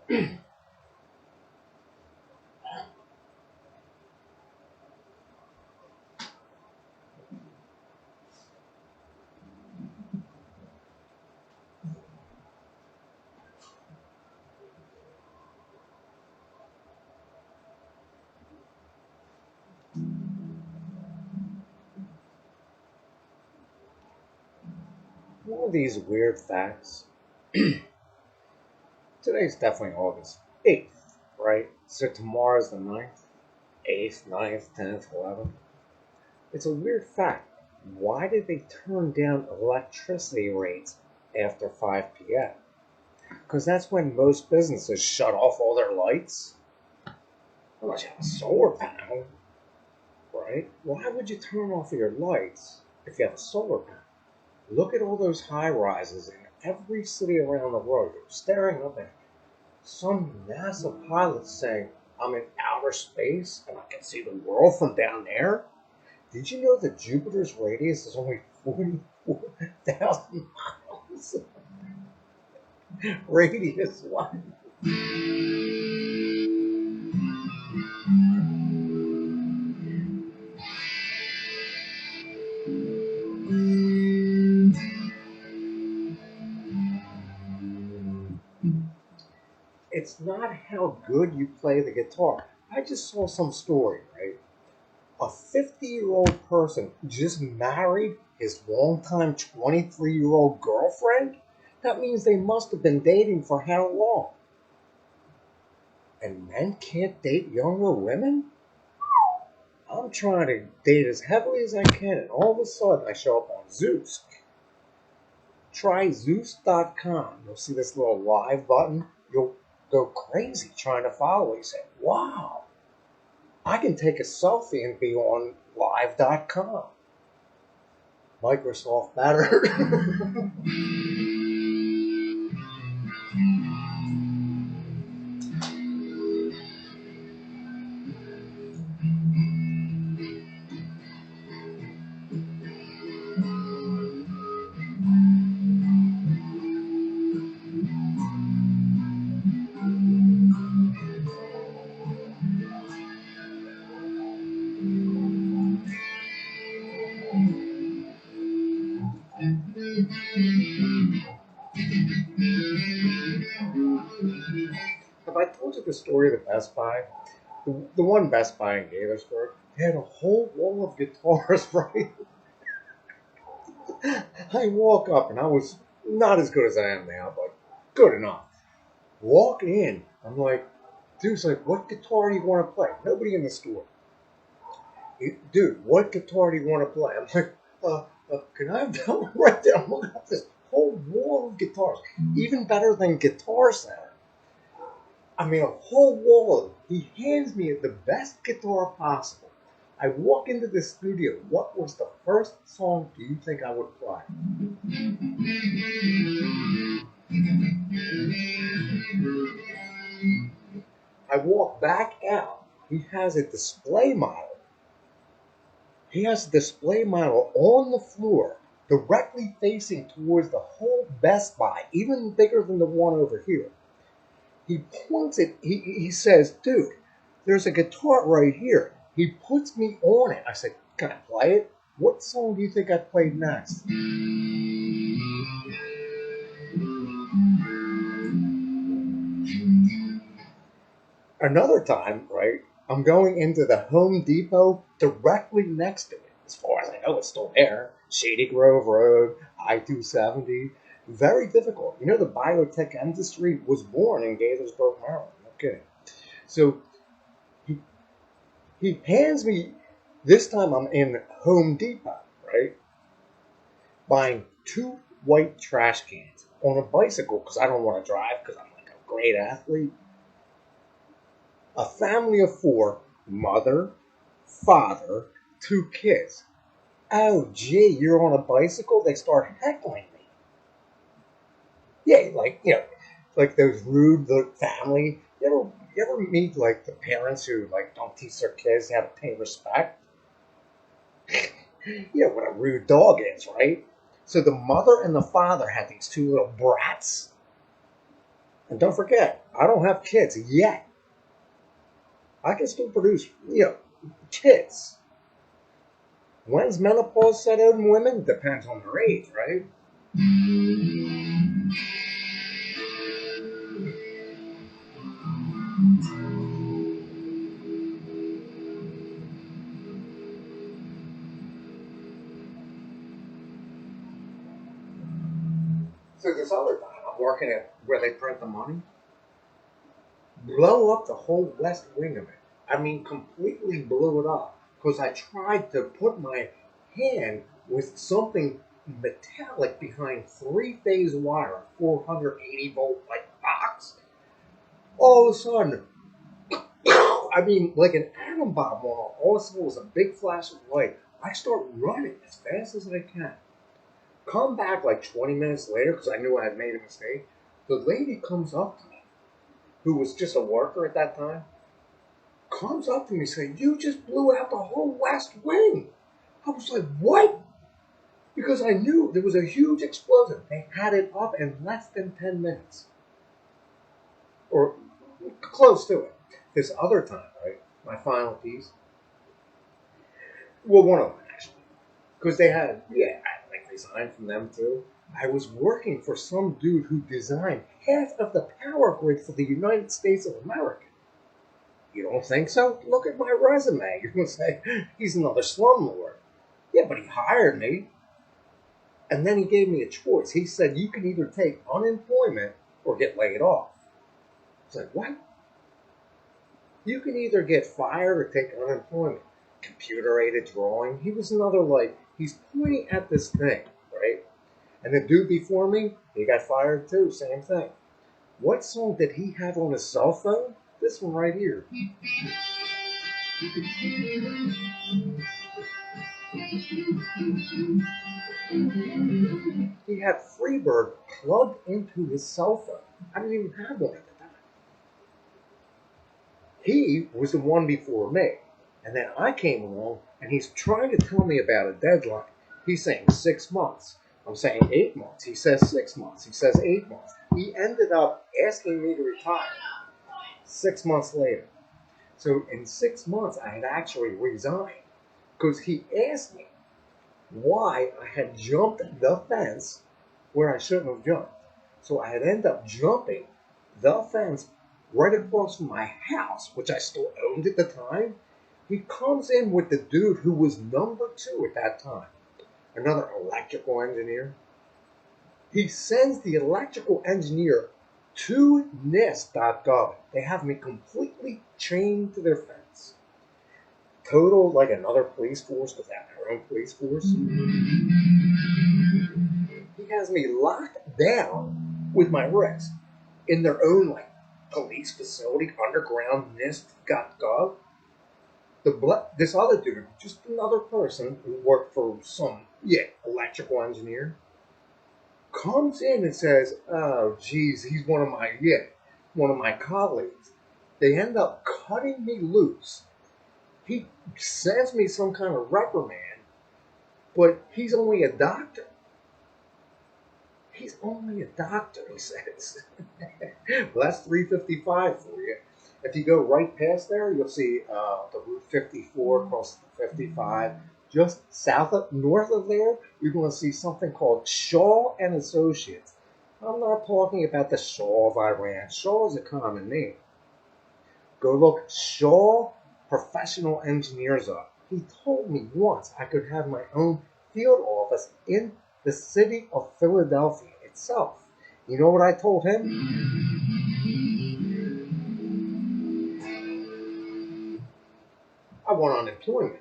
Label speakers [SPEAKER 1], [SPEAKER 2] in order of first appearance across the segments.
[SPEAKER 1] One of these weird facts. Today's definitely August 8th, right? So tomorrow's the 9th, 8th, 9th, 10th, 11th. It's a weird fact. Why did they turn down electricity rates after 5 p.m.? Because that's when most businesses shut off all their lights. Unless you have a solar panel, right? Why would you turn off your lights if you have a solar panel? Look at all those high rises in every city around the world. You're staring up at some NASA pilot saying, I'm in outer space and I can see the world from down there. Did you know that Jupiter's radius is only 44,000 miles? Radius what? It's not how good you play the guitar. I just saw some story, right? A 50-year-old person just married his longtime 23-year-old girlfriend? That means they must have been dating for how long? And men can't date younger women? I'm trying to date as heavily as I can, and all of a sudden I show up on Zeus. Try Zeus.com. You'll see this little live button. You'll go crazy trying to follow it. You say, wow, I can take a selfie and be on live.com. Microsoft better. Have I told you the story of the Best Buy? The one Best Buy in Gaithersburg, they had a whole wall of guitars, right? I walk up and I was not as good as I am now, but good enough. Walk in, I'm like, dude's like, what guitar do you want to play? Nobody in the store. Dude, what guitar do you want to play? I'm like, can I have that one right there? I'm looking at this whole wall of guitars, even better than Guitar Center. I mean, a whole wall of them. He hands me the best guitar possible. I walk into the studio. What was the first song do you think I would play? I walk back out. He has a display model. He has a display model on the floor, directly facing towards the whole Best Buy, even bigger than the one over here. He points it, he says, dude, there's a guitar right here. He puts me on it. I said, can I play it? What song do you think I played next? Another time, right, I'm going into the Home Depot directly next to it. As far as I know, it's still there. Shady Grove Road, I-270. Very difficult. You know, the biotech industry was born in Gaithersburg, Maryland. No kidding. So he, he hands me, this time I'm in Home Depot, right, buying two white trash cans on a bicycle because I don't want to drive because I'm like a great athlete. A family of four, mother, father, two kids. Oh, gee, you're on a bicycle? They start heckling me. Yeah, like, like those rude family. You ever meet like the parents who like don't teach their kids how to pay respect? You know what a rude dog is, right? So the mother and the father had these two little brats, And don't forget, I don't have kids yet. I can still produce, kids. When's menopause set in women? Depends on their age, right? So this other time, I'm working at where they print the money, blow up the whole west wing of it. I mean, completely blew it up because I tried to put my hand with something metallic behind three-phase wire, 480-volt like box. All of a sudden, I mean, like an atom bomb went off. All I saw was a big flash of light. I start running as fast as I can. Come back like 20 minutes later because I knew I had made a mistake. The lady comes up to me, who was just a worker at that time, comes up to me saying, "You just blew out the whole west wing." I was like, "What?" Because I knew there was a huge explosion. They had it up in less than 10 minutes. Or close to it. This other time, right? My final piece. Well, one of them actually. Because they had, I like resigned from them too. I was working for some dude who designed half of the power grid for the United States of America. You don't think so? Look at my resume. You're going to say, he's another slumlord. Yeah, but he hired me. And then he gave me a choice. He said, you can either take unemployment or get laid off. I was like, what? You can either get fired or take unemployment. Computer-aided drawing. He was another, he's pointing at this thing, right? And the dude before me, he got fired too. Same thing. What song did he have on his cell phone? This one right here. He had Freebird plugged into his cell phone. I didn't even have one at the time. He was the one before me. And then I came along and he's trying to tell me about a deadline. He's saying 6 months. I'm saying 8 months. He says 6 months. He says 8 months. He ended up asking me to retire 6 months later. So in 6 months, I had actually resigned because he asked me why I had jumped the fence where I shouldn't have jumped. So I had ended up jumping the fence right across from my house, which I still owned at the time. He comes in with the dude who was number 2 at that time, another electrical engineer. He sends the electrical engineer to NIST.gov. They have me completely chained to their fence. Total, like another police force, because they have their own police force. He has me locked down with my wrist in their own, police facility, underground NIST.gov. This other dude, just another person who worked for some, electrical engineer, comes in and says, "Oh, geez, he's one of my colleagues." They end up cutting me loose. He sends me some kind of reprimand, but he's only a doctor. He's only a doctor, he says. Well, that's 355 for you. If you go right past there, you'll see the Route 54 across the 55. Just north of there, you're going to see something called Shaw and Associates. I'm not talking about the Shaw of Iran. Shaw is a common name. Go look Shaw Professional Engineers up. He told me once I could have my own field office in the city of Philadelphia itself. You know what I told him? I want unemployment.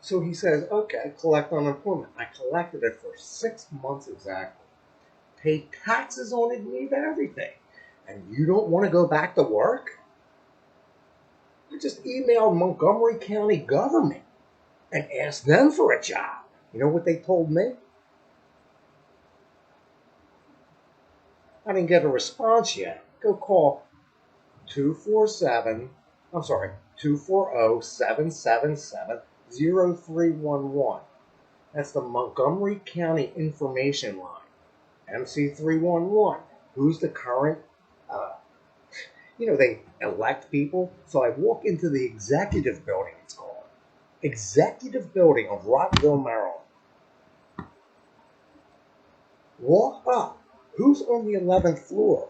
[SPEAKER 1] So he says, okay, collect unemployment. I collected it for 6 months exactly. Paid taxes on it and leave everything. And you don't want to go back to work? I just emailed Montgomery County government and asked them for a job. You know what they told me? I didn't get a response yet. Go call 247, I'm sorry, 240-777-0311. That's the Montgomery County Information Line, MC311. Who's the current they elect people. So I walk into the executive building, it's called. Executive building of Rockville, Maryland. Walk up. Who's on the 11th floor?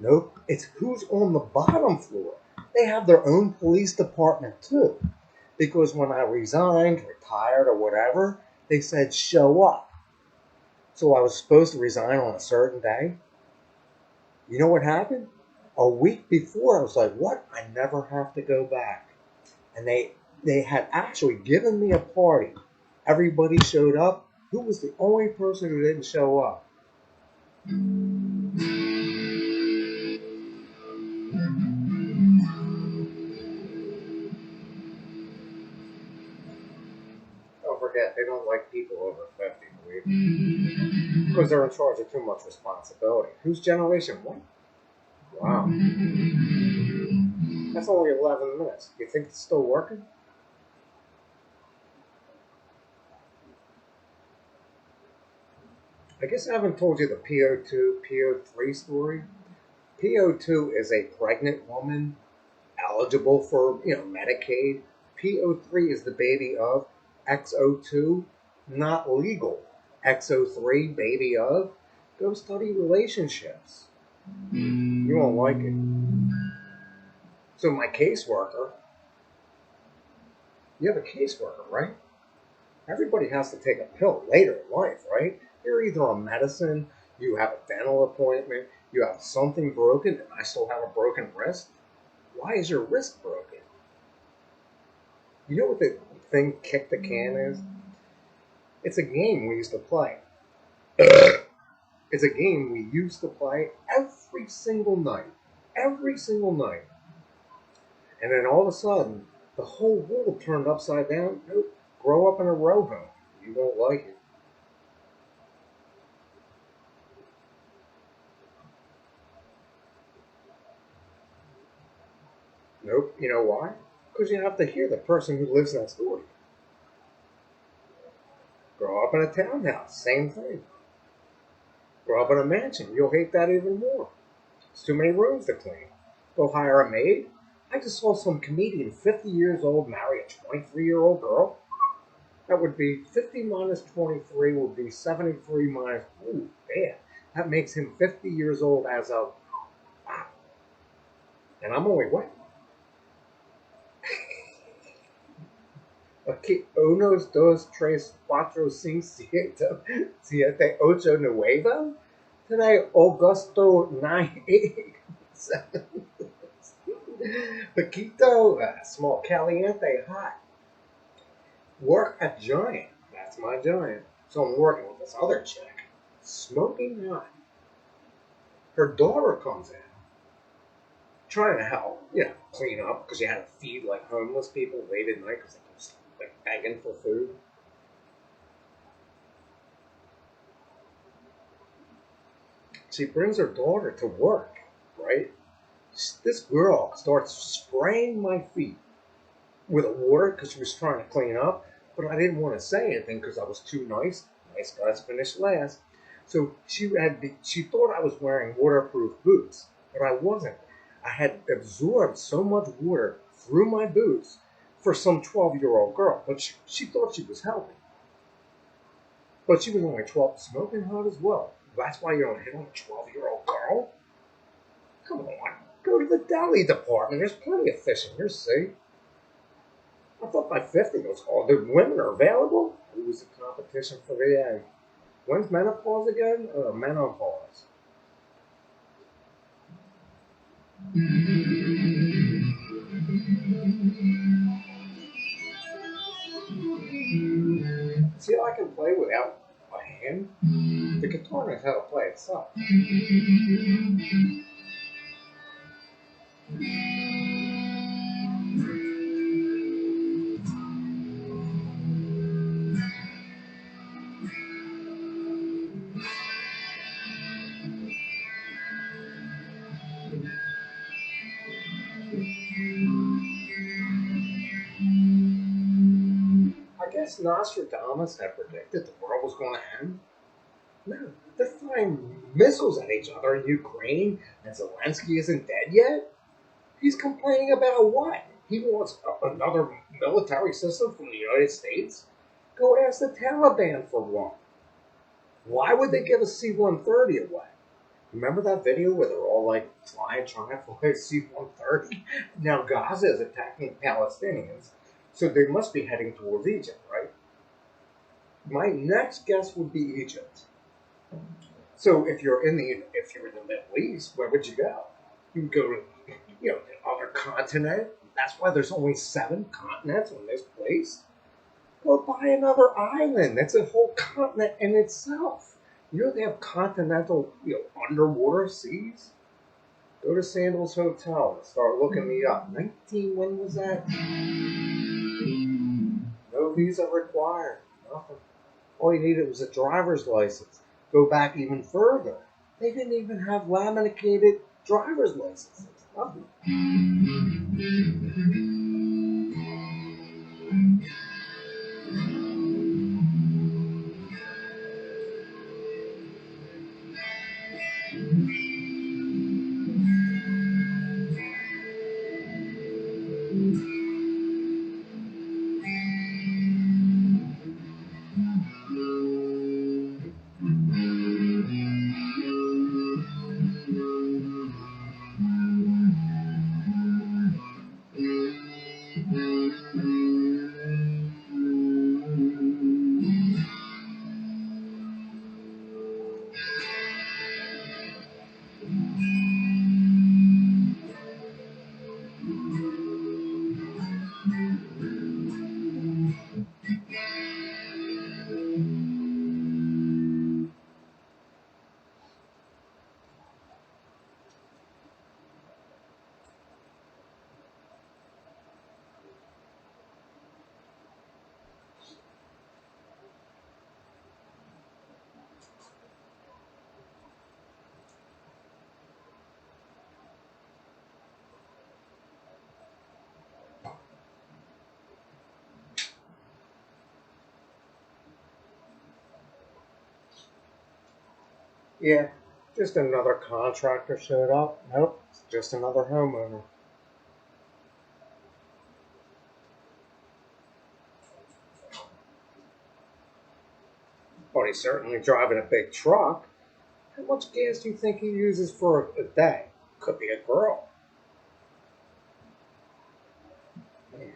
[SPEAKER 1] Nope, it's who's on the bottom floor. They have their own police department too. Because when I resigned, retired, or whatever, they said show up. So I was supposed to resign on a certain day. You know what happened? A week before, I was like, what? I never have to go back. And they had actually given me a party. Everybody showed up. Who was the only person who didn't show up? Don't forget, they don't like people over 50, believe me. Because they're in charge of too much responsibility. Whose generation? What? Wow. That's only 11 minutes. You think it's still working? I guess I haven't told you the PO2, PO3 story. PO2 is a pregnant woman eligible for, Medicaid. PO3 is the baby of. XO2, not legal. XO3, baby of. Go study relationships. You won't like it. So my caseworker, you have a caseworker, right? Everybody has to take a pill later in life, right? You're either on medicine, you have a dental appointment, you have something broken, and I still have a broken wrist. Why is your wrist broken? You know what the thing kick the can is? It's a game we used to play. It's a game we used to play every single night. Every single night. And then all of a sudden, the whole world turned upside down. Nope. Grow up in a row home. You won't like it. Nope. You know why? Because you have to hear the person who lives next door to you. Grow up in a townhouse. Same thing. Grow up in a mansion. You'll hate that even more. It's too many rooms to clean. Go hire a maid. I just saw some comedian 50 years old marry a 23-year-old girl. That would be 50 minus 23 would be 73 minus. Ooh, damn. That makes him 50 years old as of. Wow. And I'm only what? Okay, unos, dos, tres, cuatro, cinco, siete, ocho, nueve. Today, Augusto 9, 8, 7. Paquito, small, caliente, hot. Work a giant. That's my giant. So I'm working with this other chick. Smoking hot. Her daughter comes in, trying to help, clean up because you had to feed like homeless people late at night because they kept like begging for food. She brings her daughter to work, right? This girl starts spraying my feet with water because she was trying to clean up, but I didn't want to say anything because I was too nice. Nice guys finish last. So she thought I was wearing waterproof boots, but I wasn't. I had absorbed so much water through my boots for some 12-year-old girl, but she thought she was helping. But she was only 12, smoking hot as well. That's why you don't hit on a 12-year-old girl? Come on. Go to the deli department. There's plenty of fish in your sea. I thought by 50 was all the women are available. Who's the competition for the egg? When's menopause again? Menopause. See how I can play without a hand? The guitar knows how to play itself. I guess Nostradamus had predicted the world was going to end. No, they're flying missiles at each other in Ukraine, and Zelensky isn't dead yet? He's complaining about what? He wants another military system from the United States? Go ask the Taliban for one. Why would they give a C-130 away? Remember that video where they're all like trying to fly a C-130? Now Gaza is attacking Palestinians, so they must be heading towards Egypt, right? My next guess would be Egypt. So if you're in the Middle East, where would you go? You would go to the other continent. That's why there's only 7 continents on this place. Go buy another island. That's a whole continent in itself. You know they have continental, underwater seas. Go to Sandals Hotel and start looking me up. 19, when was that? No visa required. Nothing. All you needed was a driver's license. Go back even further. They didn't even have laminated driver's licenses. Nothing. Yeah, just another contractor showed up. Nope, it's just another homeowner. But he's certainly driving a big truck. How much gas do you think he uses for a day? Could be a girl. Man,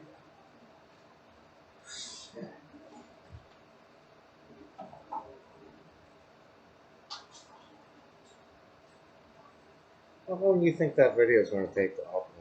[SPEAKER 1] how long do you think that video is going to take to upload?